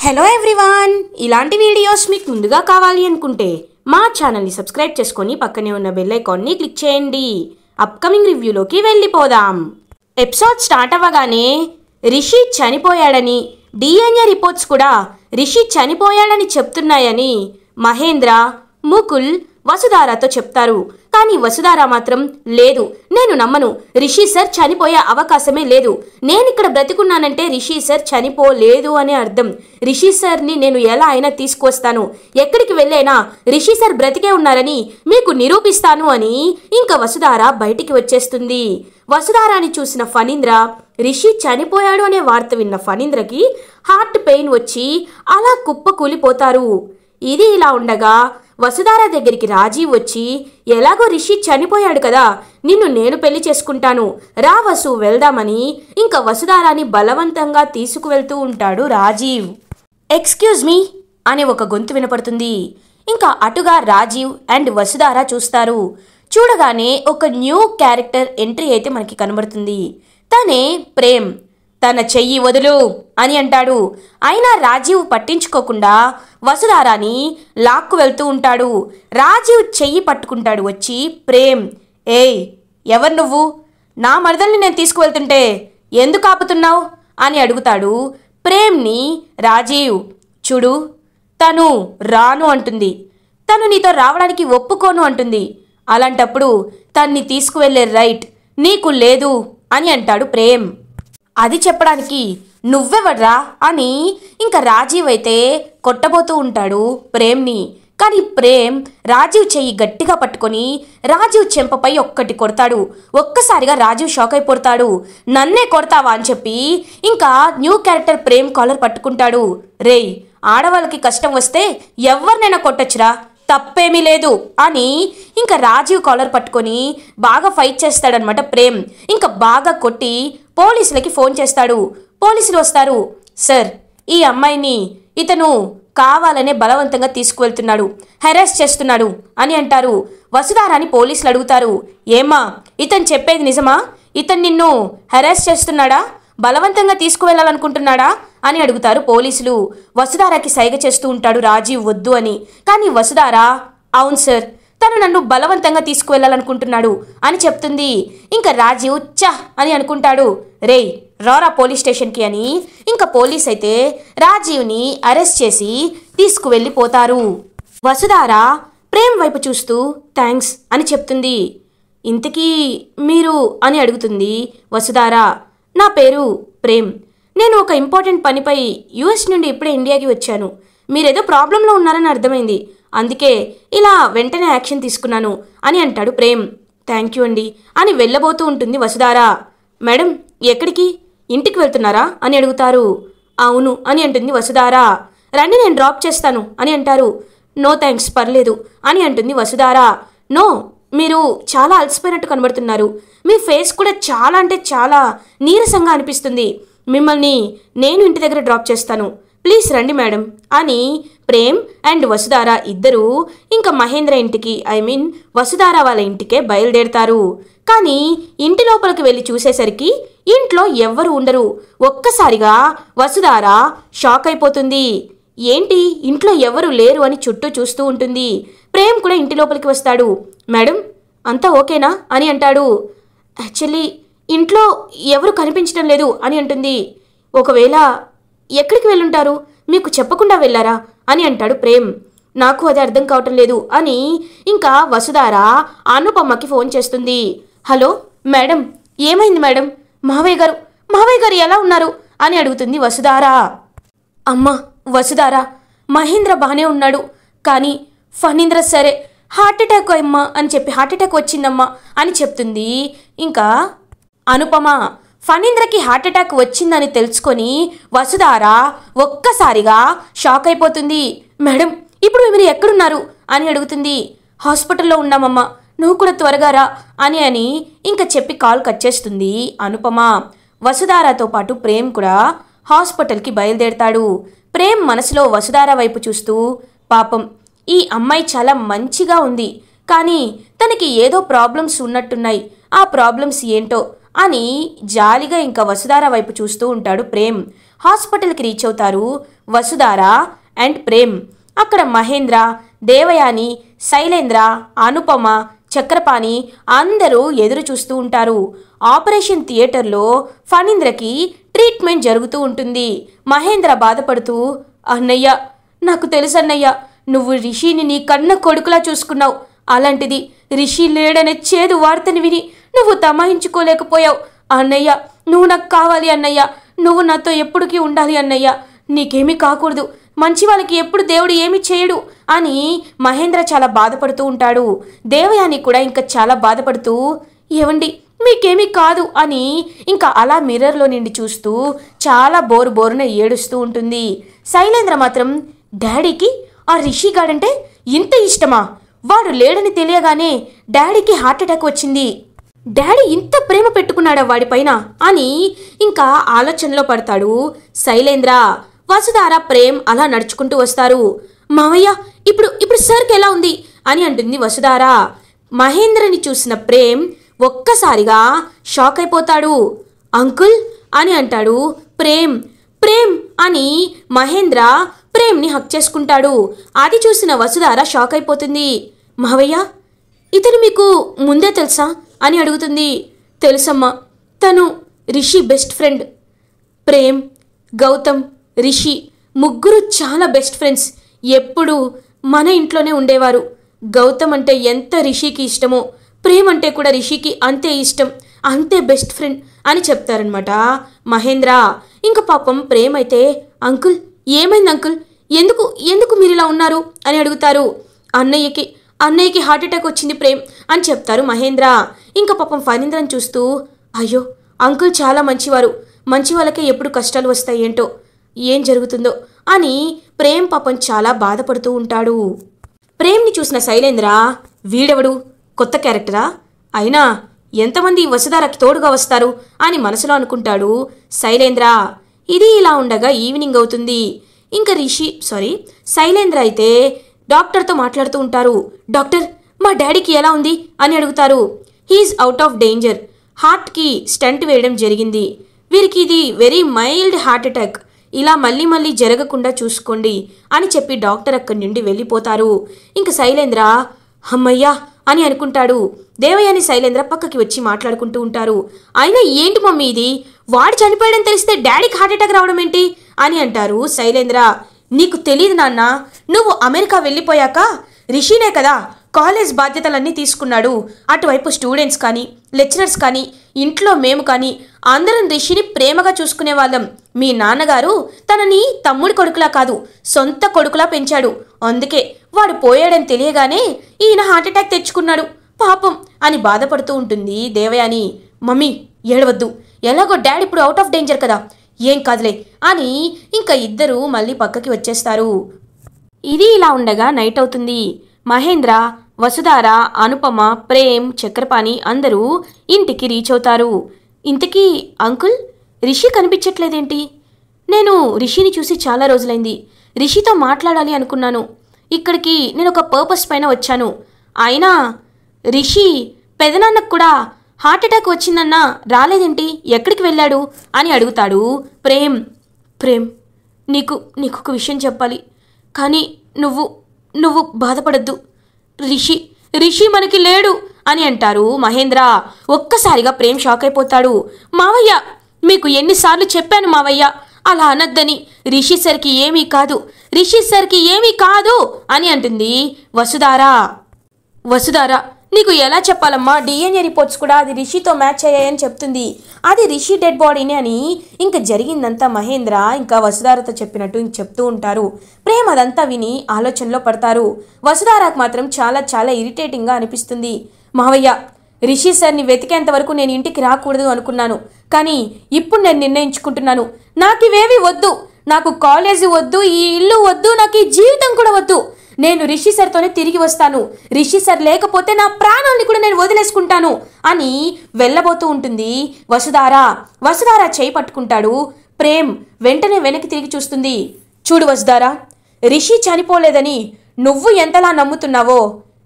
Hello everyone, ఇలాంటి videos మీకు ముందుగా కావాలి అనుకుంటే మా ఛానల్ని సబ్స్క్రైబ్ చేసుకొని పక్కనే ఉన్న బెల్ ఐకాన్ని క్లిక్ చేయండి. అప్కమింగ్ రివ్యూలోకి వెళ్ళిపోదాం. ఎపిసోడ్ స్టార్ట్ అవ్వగానే రిషి చనిపోయాడని, డిఎన్ఏ రిపోర్ట్స్ కూడా రిషి చనిపోయాడని చెప్తున్నాయని మహేంద్ర, ముకుల్ వసుధారాతో చెప్తారు. కానీ వసుధార మాత్రం లేదు, నేను నమ్మను, రిషి సార్ చనిపోయే అవకాశమే లేదు, నేనిక్కడ బ్రతికున్నానంటే రిషి సార్ చనిపోలేదు అని అర్థం. రిషి సార్ని నేను ఎలా అయినా తీసుకొస్తాను, ఎక్కడికి వెళ్ళైనా రిషి సార్ బ్రతికే ఉన్నారని మీకు నిరూపిస్తాను అని ఇంకా వసుధార బయటికి వచ్చేస్తుంది. వసుధారాని చూసిన ఫణీంద్ర, రిషి చనిపోయాడు అనే వార్త విన్న ఫణీంద్రకి హార్ట్ పెయిన్ వచ్చి అలా కుప్పకూలిపోతారు. ఇది ఇలా ఉండగా వసుధార దగ్గరికి రాజీవ్ వచ్చి, ఎలాగో రిషి చనిపోయాడు కదా, నిన్ను నేను పెళ్లి చేసుకుంటాను, రా వసు వెళ్దామని ఇంకా వసుధారాని బలవంతంగా తీసుకువెళ్తూ ఉంటాడు రాజీవ్. ఎక్స్క్యూజ్ మీ అనే ఒక గొంతు వినపడుతుంది. ఇంకా అటుగా రాజీవ్ అండ్ వసుధార చూస్తారు. చూడగానే ఒక న్యూ క్యారెక్టర్ ఎంట్రీ అయితే మనకి కనబడుతుంది. తనే ప్రేమ్. తన చెయ్యి వదులు అని అంటాడు. అయినా రాజీవ్ పట్టించుకోకుండా వసుధారాని లాక్కు వెళ్తూ ఉంటాడు. రాజీవ్ చెయ్యి పట్టుకుంటాడు వచ్చి, ప్రేమ్, ఏయ్ ఎవరు నువ్వు, నా మరదల్ని నేను తీసుకువెళ్తుంటే ఎందుకు ఆపుతున్నావు అని అడుగుతాడు ప్రేమ్ని. రాజీవ్, చూడు, తను రాను అంటుంది, తను నీతో రావడానికి ఒప్పుకోను అంటుంది, అలాంటప్పుడు తన్ని తీసుకువెళ్ళే రైట్ నీకు లేదు అని అంటాడు ప్రేమ్. అది చెప్పడానికి నువ్వెవడ్రా అని ఇంకా రాజీవ్ అయితే కొట్టబోతూ ఉంటాడు ప్రేమ్ని. కానీ ప్రేమ్ రాజీవ్ చెయ్యి గట్టిగా పట్టుకొని రాజీవ్ చెంపపై ఒక్కటి కొడతాడు. ఒక్కసారిగా రాజీవ్ షాక్ అయిపోతాడు. నన్నే కొడతావా అని చెప్పి ఇంకా న్యూ క్యారెక్టర్ ప్రేమ్ కాలర్ పట్టుకుంటాడు. రేయ్, ఆడవాళ్ళకి కష్టం వస్తే ఎవరినైనా కొట్టొచ్చురా, తప్పేమీ లేదు అని ఇంకా రాజీవ్ కాలర్ పట్టుకొని బాగా ఫైట్ చేస్తాడనమాట ప్రేమ్. ఇంకా బాగా కొట్టి పోలీసులకి ఫోన్ చేస్తాడు. పోలీసులు వస్తారు. సార్, ఈ అమ్మాయిని ఇతను కావాలనే బలవంతంగా తీసుకువెళ్తున్నాడు, హెరాస్ చేస్తున్నాడు అని అంటారు. వసుధారాని పోలీసులు అడుగుతారు, ఏమ్మా ఇతను చెప్పేది నిజమా, ఇతను నిన్ను హెరాస్ చేస్తున్నాడా, బలవంతంగా తీసుకువెళ్ళాలనుకుంటున్నాడా అని అడుగుతారు పోలీసులు. వసుధారాకి సైగ చేస్తూ ఉంటాడు రాజీవ్ వద్దు అని. కానీ వసుధార, అవును సార్, తను నన్ను బలవంతంగా తీసుకువెళ్ళాలనుకుంటున్నాడు అని చెప్తుంది. ఇంకా రాజీవ్ చ అని అనుకుంటాడు. రేయ్, రారా పోలీస్ స్టేషన్కి అని ఇంకా పోలీస్ అయితే రాజీవ్ని అరెస్ట్ చేసి తీసుకువెళ్ళిపోతారు. వసుధార ప్రేమ్ వైపు చూస్తూ థ్యాంక్స్ అని చెప్తుంది. ఇంతకీ మీరు అని అడుగుతుంది వసుధార. నా పేరు ప్రేమ్, నేను ఒక ఇంపార్టెంట్ పనిపై యుఎస్ నుండి ఇప్పుడే ఇండియాకి వచ్చాను, మీరేదో ప్రాబ్లంలో ఉన్నారని అర్థమైంది, అందుకే ఇలా వెంటనే యాక్షన్ తీసుకున్నాను అని అంటాడు ప్రేమ్. థ్యాంక్ యూ అండి అని వెళ్ళబోతూ ఉంటుంది వసుధార. మేడం, ఎక్కడికి, ఇంటికి వెళ్తున్నారా అని అడుగుతారు. అవును అని అంటుంది వసుధార. రండి, నేను డ్రాప్ చేస్తాను అని అంటారు. నో థ్యాంక్స్, పర్లేదు అని అంటుంది వసుధార. నో, మీరు చాలా అలసిపోయినట్టు కనబడుతున్నారు, మీ ఫేస్ కూడా చాలా అంటే చాలా నీరసంగా అనిపిస్తుంది, మిమ్మల్ని నేను ఇంటి దగ్గర డ్రాప్ చేస్తాను, ప్లీజ్ రండి మేడం అని ప్రేమ్ అండ్ వసుధార ఇద్దరూ ఇంకా మహేంద్ర ఇంటికి, వసుధార వాళ్ళ ఇంటికే బయలుదేరుతారు. కానీ ఇంటి లోపలికి వెళ్ళి చూసేసరికి ఇంట్లో ఎవ్వరూ ఉండరు. ఒక్కసారిగా వసుధార షాక్ అయిపోతుంది. ఏంటి, ఇంట్లో ఎవరు లేరు అని చుట్టూ చూస్తూ ఉంటుంది. ప్రేమ్ కూడా ఇంటి లోపలికి వస్తాడు. మేడం, అంతా ఓకేనా అని అంటాడు. యాక్చువల్లీ ఇంట్లో ఎవరు కనిపించడం లేదు అని అంటుంది. ఒకవేళ ఎక్కడికి వెళ్ళుంటారు, మీకు చెప్పకుండా వెళ్ళారా అని అంటాడు ప్రేమ్. నాకు అది అర్థం కావటం లేదు అని ఇంకా వసుధార అనుపమ్మకి ఫోన్ చేస్తుంది. హలో మేడం, ఏమైంది మేడం, మావయ్య గారు ఎలా ఉన్నారు అని అడుగుతుంది వసుధార. అమ్మ వసుధార, మహేంద్ర బాగానే ఉన్నాడు, కానీ ఫణీంద్ర సరే హార్ట్ అటాక్ అమ్మా అని చెప్పి హార్ట్ అటాక్ వచ్చిందమ్మా అని చెప్తుంది. ఇంకా అనుపమ ఫణీంద్రకి హార్ట్ అటాక్ వచ్చిందని తెలుసుకొని వసుధార ఒక్కసారిగా షాక్ అయిపోతుంది. మేడం, ఇప్పుడు మీరు ఎక్కడున్నారు అని అడుగుతుంది. హాస్పిటల్లో ఉన్నామమ్మా, నువ్వు కూడా త్వరగా రా అని ఇంకా చెప్పి కాల్ కట్ చేస్తుంది అనుపమ. వసుధారతో పాటు ప్రేమ్ కూడా హాస్పిటల్కి బయలుదేరతాడు. ప్రేమ్ మనసులో వసుధార వైపు చూస్తూ, పాపం ఈ అమ్మాయి చాలా మంచిగా ఉంది, కానీ తనకి ఏదో ప్రాబ్లమ్స్ ఉన్నట్టున్నాయి, ఆ ప్రాబ్లమ్స్ ఏంటో అని జాలిగా ఇంకా వసుధార వైపు చూస్తూ ఉంటాడు ప్రేమ్. హాస్పిటల్కి రీచ్ అవుతారు వసుధార అండ్ ప్రేమ్. అక్కడ మహేంద్ర, దేవయాని, శైలేంద్ర, అనుపమ, చక్రపాణి అందరూ ఎదురు చూస్తూ ఉంటారు. ఆపరేషన్ థియేటర్లో ఫణీంద్రకి ట్రీట్మెంట్ జరుగుతూ ఉంటుంది. మహేంద్ర బాధపడుతూ, అన్నయ్య, నాకు తెలుసన్నయ్య, నువ్వు రిషిని నీ కన్న కొడుకులా చూసుకున్నావు. అలాంటిది రిషి లేడనే చేదు వార్తని విని నువ్వు తమాయించుకోలేకపోయావు. అన్నయ్య, నువ్వు నాకు కావాలి అన్నయ్య, నువ్వు నాతో ఎప్పటికీ ఉండాలి అన్నయ్య, నీకేమీ కాకూడదు, మంచి వాళ్ళకి ఎప్పుడు దేవుడు ఏమీ చేయడు అని మహేంద్ర చాలా బాధపడుతూ ఉంటాడు. దేవయాని కూడా ఇంకా చాలా బాధపడుతూ, ఏవండి మీకేమీ కాదు అని ఇంకా అలా మిర్రర్లో నిండి చూస్తూ చాలా బోరున ఏడుస్తూ ఉంటుంది. శైలేంద్ర మాత్రం, డాడీకి ఆ రిషి గాడంటే ఇంత ఇష్టమా? వాడు లేడని తెలియగానే డాడీకి హార్ట్ అటాక్ వచ్చింది. డాడీ ఇంత ప్రేమ పెట్టుకున్నాడా వాడిపైన అని ఇంకా ఆలోచనలో పడతాడు శైలేంద్ర. వసుధార, ప్రేమ్ అలా నడుచుకుంటూ వస్తారు. మావయ్య, ఇప్పుడు సార్కి ఎలా ఉంది అని అంటుంది వసుధార. మహేంద్రని చూసిన ప్రేమ్ ఒక్కసారిగా షాక్ అయిపోతాడు. అంకుల్ అని అంటాడు ప్రేమ్. ప్రేమ్ అని మహేంద్ర ప్రేమ్ని హక్ చేసుకుంటాడు. అది చూసిన వసుధార షాక్ అయిపోతుంది. మావయ్య, ఇతను మీకు ముందే తెలుసా అని అడుగుతుంది. తెలుసమ్మా, తను రిషి బెస్ట్ ఫ్రెండ్. ప్రేమ్, గౌతమ్, రిషి ముగ్గురు చాలా బెస్ట్ ఫ్రెండ్స్. ఎప్పుడు మన ఇంట్లోనే ఉండేవారు. గౌతమ్ అంటే ఎంత రిషికి ఇష్టమో, ప్రేమ్ అంటే కూడా రిషికి అంతే ఇష్టం, అంతే బెస్ట్ ఫ్రెండ్ అని చెప్తారనమాట మహేంద్ర. ఇంకా పాపం ప్రేమ్ అయితే, అంకుల్ ఏమైంది అంకుల్, ఎందుకు మీరు ఇలా ఉన్నారు అని అడుగుతారు. అన్నయ్యకి హార్ట్ అటాక్ వచ్చింది ప్రేమ్ అని చెప్తారు మహేంద్ర. ఇంకా పాపం ఫణీంద్రని చూస్తూ, అయ్యో అంకుల్ చాలా మంచివారు, మంచి వాళ్ళకే ఎప్పుడు కష్టాలు వస్తాయి ఏంటో, ఏం జరుగుతుందో అని ప్రేమ్ పాపం చాలా బాధపడుతూ ఉంటాడు. ప్రేమ్ని చూసిన శైలేంద్ర, వీడెవడు, కొత్త క్యారెక్టరా, అయినా ఎంతమంది వసుధారకి తోడుగా వస్తారు అని మనసులో అనుకుంటాడు శైలేంద్ర. ఇది ఇలా ఉండగా ఈవినింగ్ అవుతుంది. ఇంకా శైలేంద్ర అయితే డాక్టర్తో మాట్లాడుతూ ఉంటారు. డాక్టర్, మా డాడీకి ఎలా ఉంది అని అడుగుతారు. హీఈస్ అవుట్ ఆఫ్ డేంజర్, హార్ట్కి స్టంట్ వేయడం జరిగింది, వీరికి ఇది వెరీ మైల్డ్ హార్ట్ అటాక్, ఇలా మళ్ళీ జరగకుండా చూసుకోండి అని చెప్పి డాక్టర్ అక్కడి నుండి వెళ్ళిపోతారు. ఇంకా శైలేంద్ర అమ్మయ్యా అని అనుకుంటాడు. దేవయాని, శైలేంద్ర పక్కకి వచ్చి మాట్లాడుకుంటూ ఉంటారు. అయినా ఏంటి మమ్మీ ఇది, వాడు చనిపోయాడని తెలిస్తే డాడీకి హార్ట్ అటాక్ రావడం ఏంటి అని అంటారు శైలేంద్ర. నీకు తెలియదు నాన్న, నువ్వు అమెరికా వెళ్ళిపోయాక రిషినే కదా కాలేజ్ బాధ్యతలన్నీ తీసుకున్నాడు. అటువైపు స్టూడెంట్స్ కానీ, లెక్చరర్స్ కానీ, ఇంట్లో మేము కానీ అందరం రిషిని ప్రేమగా చూసుకునే వాళ్ళం. మీ నాన్నగారు తనని తమ్ముడి కొడుకులా కాదు, సొంత కొడుకులా పెంచాడు. అందుకే వాడు పోయాడని తెలియగానే ఈయన హార్ట్ అటాక్ తెచ్చుకున్నాడు పాపం అని బాధపడుతూ ఉంటుంది దేవయాని. మమ్మీ ఏడవద్దు, ఎలాగో డాడీ ఇప్పుడు అవుట్ ఆఫ్ డేంజర్ కదా, ఏం కాదులే అని ఇంకా ఇద్దరు మళ్ళీ పక్కకి వచ్చేస్తారు. ఇది ఇలా ఉండగా నైట్ అవుతుంది. మహేంద్ర, వసుధార, అనుపమ, ప్రేమ్, చక్రపాణి అందరూ ఇంటికి రీచ్ అవుతారు. ఇంతకీ అంకుల్, రిషి కనిపించట్లేదేంటి? నేను రిషిని చూసి చాలా రోజులైంది, రిషితో మాట్లాడాలి అనుకున్నాను. ఇక్కడికి నేను ఒక పర్పస్ పైన వచ్చాను. అయినా రిషి పెదనాన్నకు కూడా హార్ట్ అటాక్ వచ్చిందన్నా రాలేదేంటి, ఎక్కడికి వెళ్ళాడు అని అడుగుతాడు ప్రేమ్. నీకు ఒక విషయం చెప్పాలి, కానీ నువ్వు బాధపడద్దు. రిషి మనకి లేడు అని అంటారు మహేంద్ర. ఒక్కసారిగా ప్రేమ్ షాక్ అయిపోతాడు. మావయ్య, మీకు ఎన్నిసార్లు చెప్పాను మావయ్య అలా అనద్దని, రిషి సార్కి ఏమీ కాదు అని అంటుంది వసుధార. నీకు ఎలా చెప్పాలమ్మా, డిఎన్ఏ రిపోర్ట్స్ కూడా అది రిషితో మ్యాచ్ అయ్యాయని చెప్తుంది, అది రిషి డెడ్ బాడీనే అని ఇంకా జరిగిందంతా మహేంద్ర ఇంకా వసుధారతో చెప్పినట్టు ఇంక చెప్తూ ఉంటారు. ప్రేమ్ అదంతా విని ఆలోచనలో పడతారు. వసుధారకు మాత్రం చాలా చాలా ఇరిటేటింగ్గా అనిపిస్తుంది. మావయ్య, రిషి సార్ని వెతికేంత వరకు నేను ఇంటికి రాకూడదు అనుకున్నాను, కానీ ఇప్పుడు నేను నిర్ణయించుకుంటున్నాను, నాకు ఇవేవి వద్దు, నాకు కాలేజీ వద్దు, ఈ ఇల్లు వద్దు, నాకు ఈ జీవితం కూడా వద్దు, నేను రిషి సార్తోనే తిరిగి వస్తాను, రిషి సార్ లేకపోతే నా ప్రాణాన్ని కూడా నేను వదిలేసుకుంటాను అని వెళ్ళబోతూ ఉంటుంది వసుధార చేయి పట్టుకుంటాడు ప్రేమ్. వెంటనే వెనక్కి తిరిగి చూస్తుంది. చూడు వసుధార, రిషి చనిపోలేదని నువ్వు ఎంతలా నమ్ముతున్నావో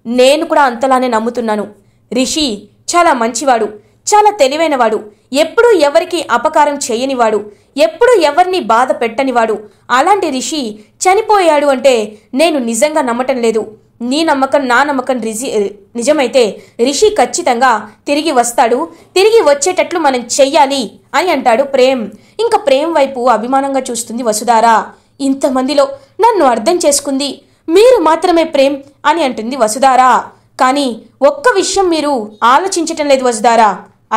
నేను కూడా అంతలానే నమ్ముతున్నాను. రిషి చాలా మంచివాడు, చాలా తెలివైనవాడు, ఎప్పుడూ ఎవరికి అపకారం చేయనివాడు, ఎప్పుడూ ఎవరిని బాధ పెట్టనివాడు. అలాంటి రిషి చనిపోయాడు అంటే నేను నిజంగా నమ్మటం లేదు. నీ నమ్మకం నా నమ్మకం నిజమైతే రిషి ఖచ్చితంగా తిరిగి వస్తాడు. తిరిగి వచ్చేటట్లు మనం చెయ్యాలి అని అంటాడు ప్రేమ్. ఇంకా ప్రేమ్ వైపు అభిమానంగా చూస్తుంది వసుధార. ఇంతమందిలో నన్ను అర్థం చేసుకుంది మీరు మాత్రమే ప్రేమ్ అని అంటుంది వసుధార. కానీ ఒక్క విషయం మీరు ఆలోచించటం లేదు వసుధార.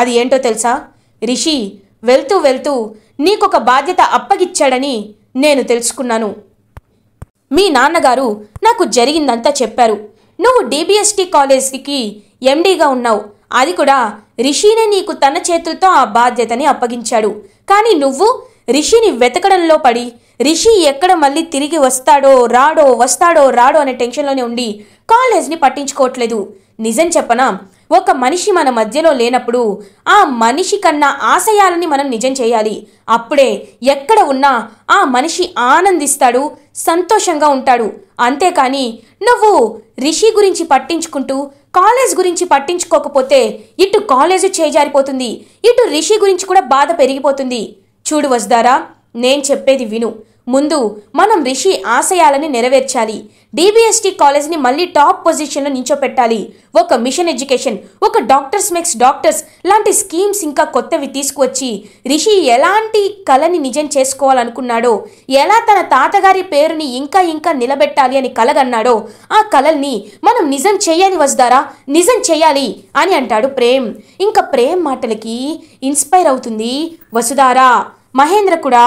అది ఏంటో తెలుసా? రిషి వెళ్తూ వెళ్తూ నీకొక బాధ్యత అప్పగిచ్చాడని నేను తెలుసుకున్నాను. మీ నాన్నగారు నాకు జరిగిందంతా చెప్పారు. నువ్వు డిబిఎస్టి కాలేజీకి ఎండీగా ఉన్నావు. అది కూడా రిషినే నీకు తన చేతులతో ఆ బాధ్యతని అప్పగించాడు. కానీ నువ్వు రిషిని వెతకడంలో పడి రిషి ఎక్కడ మళ్ళీ తిరిగి వస్తాడో రాడో అనే టెన్షన్లోనే ఉండి కాలేజ్ని పట్టించుకోవట్లేదు. నిజం చెప్పనా, ఒక మనిషి మన మధ్యలో లేనప్పుడు ఆ మనిషి కన్నా ఆశయాలని మనం నిజం చేయాలి. అప్పుడే ఎక్కడ ఉన్నా ఆ మనిషి ఆనందిస్తాడు, సంతోషంగా ఉంటాడు. అంతేకాని నువ్వు రిషి గురించి పట్టించుకుంటూ కాలేజ్ గురించి పట్టించుకోకపోతే ఇటు కాలేజు చేజారిపోతుంది, ఇటు రిషి గురించి కూడా బాధ పెరిగిపోతుంది. చూడు వసుధారా, నేను చెప్పేది విను. ముందు మనం రిషి ఆశయాలని నెరవేర్చాలి. డిబిఎస్టి కాలేజ్ని మళ్ళీ టాప్ పొజిషన్లో నించోపెట్టాలి. ఒక మిషన్ ఎడ్యుకేషన్, ఒక డాక్టర్స్ మేక్స్ డాక్టర్స్ లాంటి స్కీమ్స్ ఇంకా కొత్తవి తీసుకువచ్చి రిషి ఎలాంటి కళని నిజం చేసుకోవాలనుకున్నాడో, ఎలా తన తాతగారి పేరుని ఇంకా నిలబెట్టాలి అని కలగన్నాడో ఆ కలల్ని మనం నిజం చేయాలి వసుధారా, నిజం చేయాలి అని అంటాడు ప్రేమ్. ఇంకా ప్రేమ్ మాటలకి ఇన్స్పైర్ అవుతుంది వసుధారా. మహేంద్ర కూడా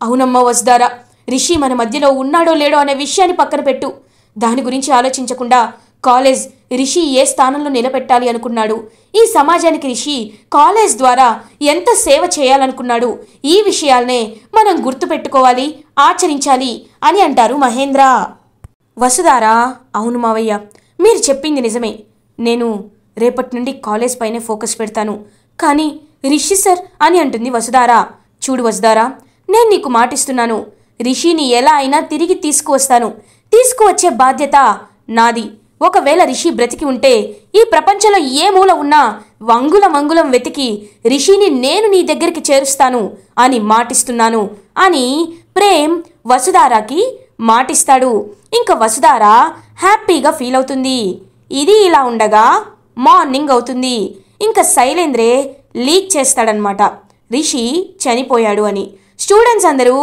అవునమ్మా వసుధారా, రిషి మన మధ్యలో ఉన్నాడో లేడో అనే విషయాన్ని పక్కన పెట్టు. దాని గురించి ఆలోచించకుండా కాలేజ్ రిషి ఏ స్థానంలో నిలబెట్టాలి అనుకున్నాడు, ఈ సమాజానికి రిషి కాలేజ్ ద్వారా ఎంత సేవ చేయాలనుకున్నాడు, ఈ విషయాలనే మనం గుర్తుపెట్టుకోవాలి, ఆచరించాలి అని అంటారు మహేంద్ర. వసుధారా అవును మావయ్య, మీరు చెప్పింది నిజమే. నేను రేపటి నుండి కాలేజ్ పైనే ఫోకస్ పెడతాను. కానీ రిషి సార్ అని అంటుంది వసుధారా. చూడు వసుధారా, నేను నీకు మాటిస్తున్నాను. రిషిని ఎలా అయినా తిరిగి తీసుకువస్తాను. తీసుకువచ్చే బాధ్యత నాది. ఒకవేళ రిషి బ్రతికి ఉంటే ఈ ప్రపంచంలో ఏ మూల ఉన్నా మంగులం వెతికి రిషిని నేను నీ దగ్గరికి చేరుస్తాను అని మాటిస్తున్నాను అని ప్రేమ్ వసుధారాకి మాటిస్తాడు. ఇంకా వసుధార హ్యాపీగా ఫీల్ అవుతుంది. ఇది ఇలా ఉండగా మార్నింగ్ అవుతుంది. ఇంకా శైలేంద్రే లీక్ చేస్తాడనమాట రిషి చనిపోయాడు అని. స్టూడెంట్స్ అందరూ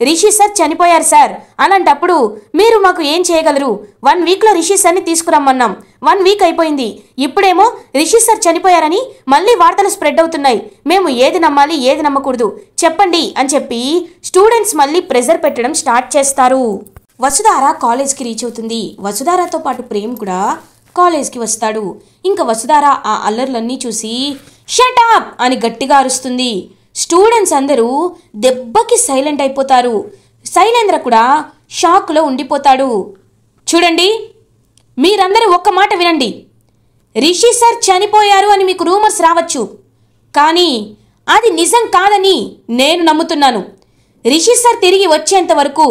రిషి సార్ చనిపోయారు సార్, అలాంటప్పుడు మీరు మాకు ఏం చేయగలరు? 1 వీక్లో రిషి సార్ని తీసుకురమ్మన్నాం, 1 వీక్ అయిపోయింది, ఇప్పుడేమో రిషి సార్ చనిపోయారని మళ్ళీ వార్తలు స్ప్రెడ్ అవుతున్నాయి. మేము ఏది నమ్మాలి ఏది నమ్మకూడదు చెప్పండి అని చెప్పి స్టూడెంట్స్ మళ్ళీ ప్రెజర్ పెట్టడం స్టార్ట్ చేస్తారు. వసుధార కాలేజ్కి రీచ్ అవుతుంది. వసుధారతో పాటు ప్రేమ్ కూడా కాలేజ్కి వస్తాడు. ఇంకా వసుధార ఆ అల్లర్లన్నీ చూసి షట్ అప్ అని గట్టిగా అరుస్తుంది. స్టూడెంట్స్ అందరూ దెబ్బకి సైలెంట్ అయిపోతారు. శైలేంద్ర కూడా షాక్లో ఉండిపోతాడు. చూడండి, మీరందరూ ఒక్క మాట వినండి. రిషి సార్ చనిపోయారు అని మీకు రూమర్స్ రావచ్చు, కానీ అది నిజం కాదని నేను నమ్ముతున్నాను. రిషి సార్ తిరిగి వచ్చేంత వరకు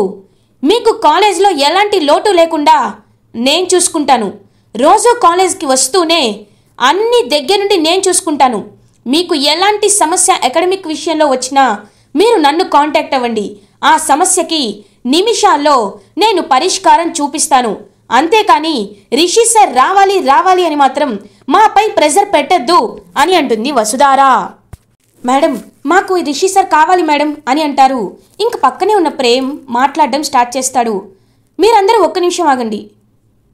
మీకు కాలేజ్లో ఎలాంటి లోటు లేకుండా నేను చూసుకుంటాను. రోజు కాలేజ్కి వస్తూనే అన్ని దగ్గర నుండి నేను చూసుకుంటాను. మీకు ఎలాంటి సమస్య అకాడమిక్ విషయంలో వచ్చినా మీరు నన్ను కాంటాక్ట్ అవ్వండి. ఆ సమస్యకి నిమిషాల్లో నేను పరిష్కారం చూపిస్తాను. అంతేకాని రిషి సార్ రావాలి అని మాత్రం మాపై ప్రెజర్ పెట్టద్దు అని అంటుంది వసుధార. మేడం, మాకు రిషి సార్ కావాలి మేడం అని అంటారు. ఇంక పక్కనే ఉన్న ప్రేమ్ మాట్లాడడం స్టార్ట్ చేస్తాడు. మీరందరూ ఒక్క నిమిషం ఆగండి,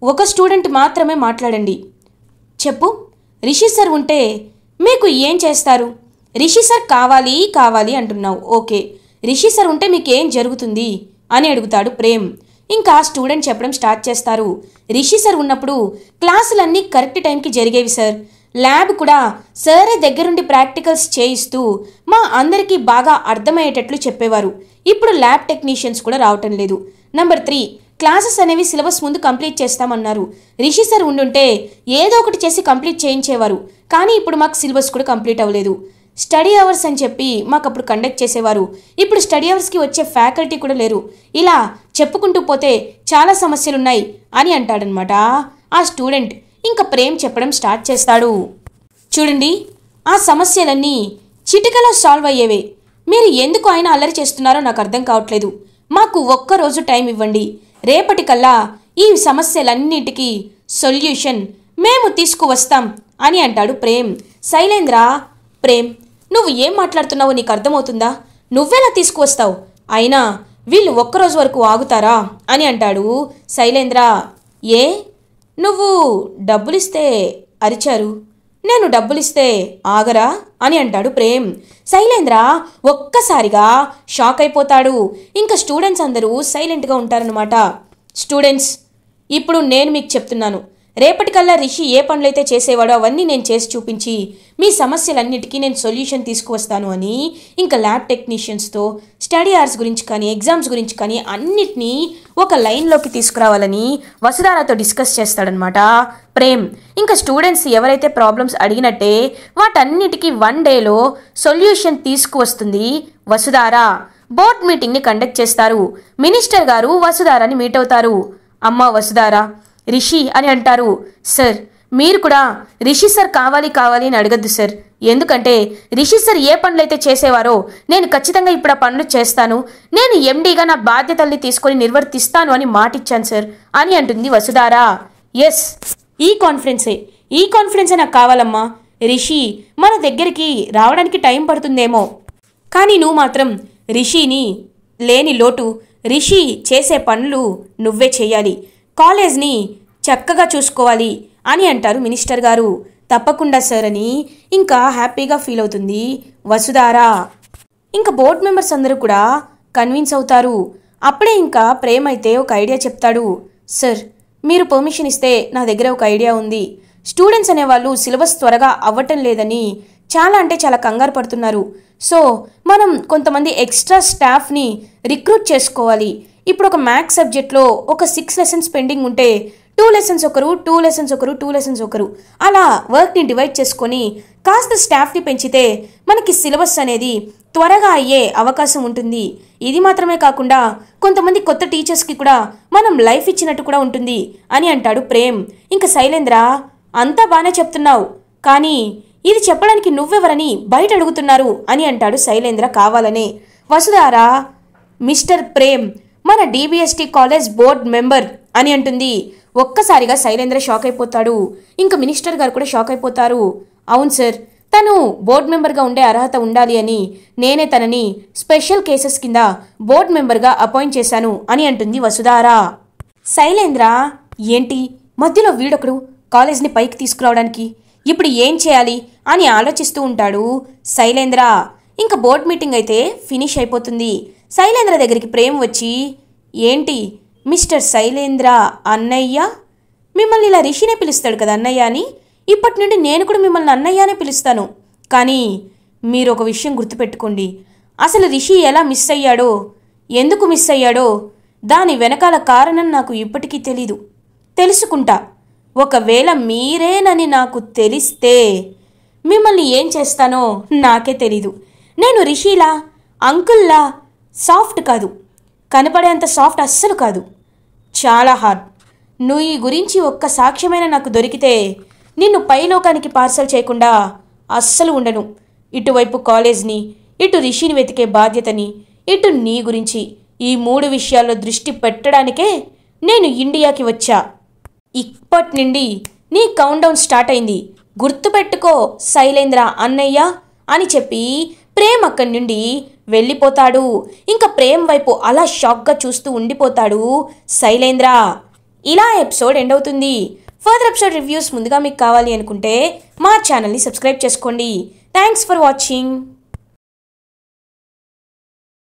ఒక స్టూడెంట్ మాత్రమే మాట్లాడండి. చెప్పు, రిషి సార్ ఉంటే మీకు ఏం చేస్తారు? రిషి సార్ కావాలి అంటున్నావు, ఓకే. రిషి సార్ ఉంటే మీకేం జరుగుతుంది అని అడుగుతాడు ప్రేమ్. ఇంకా స్టూడెంట్ చెప్పడం స్టార్ట్ చేస్తారు. రిషి సార్ ఉన్నప్పుడు క్లాసులన్నీ కరెక్ట్ టైంకి జరిగేవి సార్. ల్యాబ్ కూడా సరే దగ్గరుండి ప్రాక్టికల్స్ చేయిస్తూ మా అందరికీ బాగా అర్థమయ్యేటట్లు చెప్పేవారు. ఇప్పుడు ల్యాబ్ టెక్నీషియన్స్ కూడా రావటం లేదు. నెంబర్ 3, క్లాసెస్ అనేవి సిలబస్ ముందు కంప్లీట్ చేస్తామన్నారు. రిషి సార్ ఉండుంటే ఏదో ఒకటి చేసి కంప్లీట్ చేయించేవారు. కానీ ఇప్పుడు మాకు సిలబస్ కూడా కంప్లీట్ అవ్వలేదు. స్టడీ అవర్స్ అని చెప్పి మాకు అప్పుడు కండక్ట్ చేసేవారు. ఇప్పుడు స్టడీ అవర్స్కి వచ్చే ఫ్యాకల్టీ కూడా లేరు. ఇలా చెప్పుకుంటూ పోతే చాలా సమస్యలున్నాయి అని అంటాడనమాట ఆ స్టూడెంట్. ఇంకా ప్రేమ్ చెప్పడం స్టార్ట్ చేస్తాడు. చూడండి, ఆ సమస్యలన్నీ చిటికలో సాల్వ్ అయ్యేవే. మీరు ఎందుకు ఆయన అల్లరి చేస్తున్నారో నాకు అర్థం కావట్లేదు. మాకు ఒక్కరోజు టైం ఇవ్వండి. రేపటికల్లా ఈ సమస్యలన్నిటికీ సొల్యూషన్ మేము తీసుకువస్తాం అని అంటాడు ప్రేమ్. శైలేంద్ర, ప్రేమ్ నువ్వు ఏం మాట్లాడుతున్నావో నీకు అర్థమవుతుందా? నువ్వెలా తీసుకువస్తావు? అయినా వీళ్ళు ఒక్కరోజు వరకు ఆగుతారా అని అంటాడు శైలేంద్ర. ఏ నువ్వు డబ్బులిస్తే అరిచారు, నేను డబ్బులిస్తే ఆగరా అని అంటాడు ప్రేమ్. శైలేంద్ర ఒక్కసారిగా షాక్ అయిపోతాడు. ఇంకా స్టూడెంట్స్ అందరూ సైలెంట్గా ఉంటారనమాట. స్టూడెంట్స్, ఇప్పుడు నేను మీకు చెప్తున్నాను, రేపటికల్లా రిషి ఏ పనులైతే చేసేవాడో అవన్నీ నేను చేసి చూపించి మీ సమస్యలన్నిటికీ నేను సొల్యూషన్ తీసుకువస్తాను అని ఇంకా ల్యాబ్ టెక్నీషియన్స్తో స్టడీ అవర్స్ గురించి కానీ ఎగ్జామ్స్ గురించి కానీ అన్నిటినీ ఒక లైన్లోకి తీసుకురావాలని వసుధారాతో డిస్కస్ చేస్తాడనమాట ప్రేమ్. ఇంకా స్టూడెంట్స్ ఎవరైతే ప్రాబ్లమ్స్ అడిగినట్టే వాటన్నిటికీ 1 డేలో సొల్యూషన్ తీసుకువస్తుంది వసుధార. బోర్డ్ మీటింగ్ని కండక్ట్ చేస్తారు. మినిస్టర్ గారు వసుధారాని మీట్ అవుతారు. అమ్మ వసుధార, రిషి అని అంటారు. సార్, మీరు కూడా రిషి సార్ కావాలి అని అడగద్దు సార్. ఎందుకంటే రిషి సార్ ఏ పనులైతే చేసేవారో నేను ఖచ్చితంగా ఇప్పుడు ఆ పనులు చేస్తాను. నేను ఎండీగా నా బాధ్యతల్ని తీసుకొని నిర్వర్తిస్తాను అని మాటిచ్చాను సార్ అని అంటుంది వసుధార. ఎస్, ఈ కాన్ఫిడెన్సే నాకు కావాలమ్మా. రిషి మన దగ్గరికి రావడానికి టైం పడుతుందేమో, కానీ నువ్వు మాత్రం రిషిని లేని లోటు, రిషి చేసే పనులు నువ్వే చేయాలి, కాలేజ్ని చక్కగా చూసుకోవాలి అని అంటారు మినిస్టర్ గారు. తప్పకుండా సార్ అని ఇంకా హ్యాపీగా ఫీల్ అవుతుంది వసుధార. ఇంకా బోర్డ్ మెంబర్స్ అందరూ కూడా కన్విన్స్ అవుతారు. అప్పుడే ఇంకా ప్రేమ్ అయితే ఒక ఐడియా చెప్తాడు. సార్, మీరు పర్మిషన్ ఇస్తే నా దగ్గర ఒక ఐడియా ఉంది. స్టూడెంట్స్ అనేవాళ్ళు సిలబస్ త్వరగా అవ్వటం లేదని చాలా కంగారు పడుతున్నారు. సో మనం కొంతమంది ఎక్స్ట్రా స్టాఫ్ని రిక్రూట్ చేసుకోవాలి. ఇప్పుడు ఒక మ్యాథ్స్ సబ్జెక్ట్లో ఒక 6 లెసన్స్ పెండింగ్ ఉంటే 2 లెసన్స్ ఒకరు, 2 లెసన్స్ ఒకరు, 2 లెసన్స్ ఒకరు, అలా వర్క్ని డివైడ్ చేసుకొని కాస్త స్టాఫ్ని పెంచితే మనకి సిలబస్ అనేది త్వరగా అయ్యే అవకాశం ఉంటుంది. ఇది మాత్రమే కాకుండా కొంతమంది కొత్త టీచర్స్కి కూడా మనం లైఫ్ ఇచ్చినట్టు కూడా ఉంటుంది అని అంటాడు ప్రేమ్. ఇంకా శైలేంద్ర, అంతా బాగానే చెప్తున్నావు, కానీ ఇది చెప్పడానికి నువ్వెవరని బయట అడుగుతున్నారు అని అంటాడు శైలేంద్ర కావాలనే. వసుధార, మిస్టర్ ప్రేమ్ మన DBST కాలేజ్ బోర్డ్ మెంబర్ అని అంటుంది. ఒక్కసారిగా శైలేంద్ర షాక్ అయిపోతాడు. ఇంకా మినిస్టర్ గారు కూడా షాక్ అయిపోతారు. అవును సార్, తను బోర్డ్ మెంబర్గా ఉండే అర్హత ఉండాలి అని నేనే తనని స్పెషల్ కేసెస్ కింద బోర్డ్ మెంబర్గా అపాయింట్ చేశాను అని అంటుంది వసుధార. శైలేంద్ర, ఏంటి మధ్యలో వీడొకడు కాలేజ్ని పైకి తీసుకురావడానికి, ఇప్పుడు ఏం చేయాలి అని ఆలోచిస్తూ ఉంటాడు శైలేంద్ర. ఇంకా బోర్డ్ మీటింగ్ అయితే ఫినిష్ అయిపోతుంది. శైలేంద్ర దగ్గరికి ప్రేమ్ వచ్చి, ఏంటి మిస్టర్ శైలేంద్ర అన్నయ్య, మిమ్మల్ని ఇలా రిషినే పిలుస్తాడు కదా అన్నయ్య అని, ఇప్పటి నుండి నేను కూడా మిమ్మల్ని అన్నయ్యనే పిలుస్తాను. కానీ మీరు ఒక విషయం గుర్తుపెట్టుకోండి, అసలు రిషి ఎలా మిస్ అయ్యాడో, ఎందుకు మిస్ అయ్యాడో దాని వెనకాల కారణం నాకు ఇప్పటికీ తెలీదు. తెలుసుకుంటా. ఒకవేళ మీరేనని నాకు తెలిస్తే మిమ్మల్ని ఏం చేస్తానో నాకే తెలీదు. నేను రిషిలా, అంకుల్లా సాఫ్ట్ కాదు, కనపడేంత సాఫ్ట్ అస్సలు కాదు, చాలా హార్డ్. నువ్వు ఈ గురించి ఒక్క సాక్ష్యమైన నాకు దొరికితే నిన్ను పైలోకానికి పార్సల్ చేయకుండా అస్సలు ఉండను. ఇటువైపు కాలేజ్ని, ఇటు రిషిని వెతికే బాధ్యతని, ఇటు నీ గురించి, ఈ 3 విషయాల్లో దృష్టి పెట్టడానికే నేను ఇండియాకి వచ్చా. ఇప్పటి నుండి నీ కౌంట్డౌన్ స్టార్ట్ అయింది, గుర్తుపెట్టుకో శైలేంద్ర అన్నయ్య అని చెప్పి ప్రేమ్ అక్కడి నుండి వెళ్ళిపోతాడు. ఇంకా ప్రేమ్ వైపు అలా షాక్గా చూస్తూ ఉండిపోతాడు శైలేంద్ర. ఇలా ఎపిసోడ్ ఎండ్ అవుతుంది. ఫర్దర్ ఎపిసోడ్ రివ్యూస్ ముందుగా మీకు కావాలి అనుకుంటే మా ఛానల్ని సబ్స్క్రైబ్ చేసుకోండి. Thanks for watching.